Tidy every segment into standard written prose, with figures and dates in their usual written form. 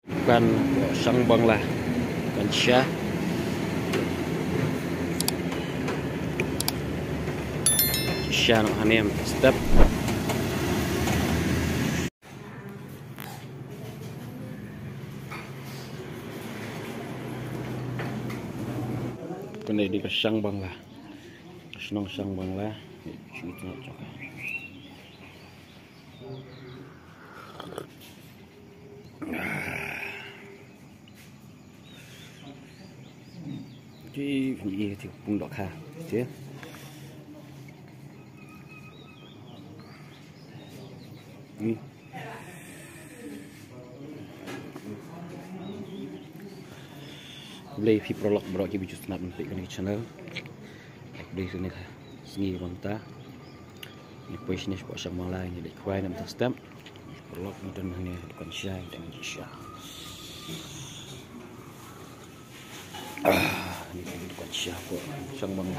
Bukan sang bang lah, bukan syah. Syah nak hanim step. Kena di kesang bang lah, kesenang sang bang lah. Itu nak cakap. Jadi thì cũng đọc ha chứ beli fi prolog bro ki bijus nak nanti kan channel beli sini ha sini ronta ni posisinya sebab sama lain jadi kuai nam stamp prolog dan ni bukan syai dan syah. Ini bukan siapa sang bang.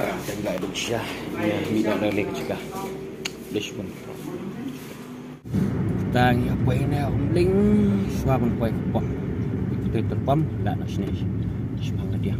Dan nggak ada syah. Ini minat dari kecil. Lishman. Tangi apa ini? Ling suara pun kuat pom. Itu terpom, tak nak sini. Semangat dia.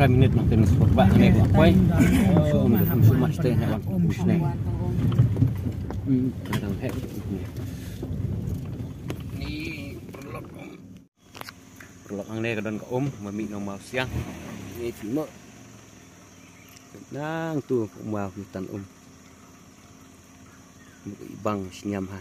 Minit nak kena sebab ni buat koi. Oh, macam macam stay nak buat bisnes. Kadang hek ni perlok ang ni kadang ka mami normal siang. Ni cuma nang tu mau hutan bang senyam ha.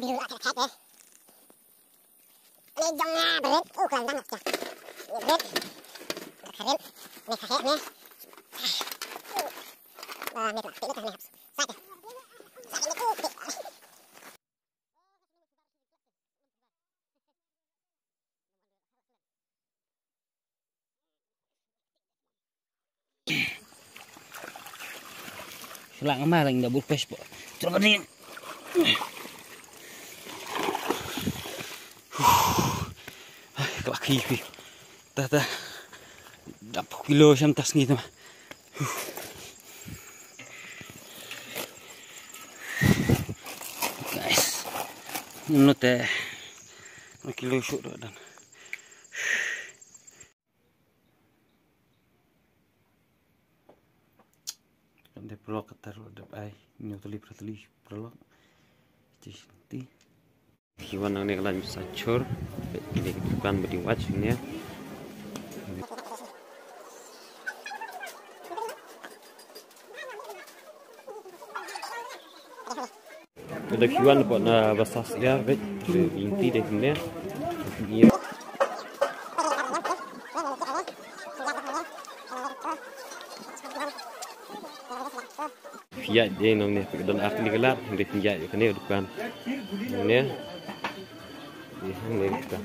Biru tak kata deh. Ini jongnya berat, kelam banget ya. Ini berat, keren, ini kakek nih. Ini lah, ini kan nih, sakit. Sakit ini kupi. Selang amal yang double face po. Coba nih. Kaki dah 10 kilo macam tas ni tu. Guys, ini teh 1 kilo shoot dah dan. Kan dia perlu taruh depan nyutuli perlu. Jadi hewan yang ni kalau bisa cur, ini bukan beri watch ini ya. Ada hewan buat basah ya, inti deh ini. ya dia nong ni don akhli gelap di pinjak kan ni depan. Ni. Ni kita.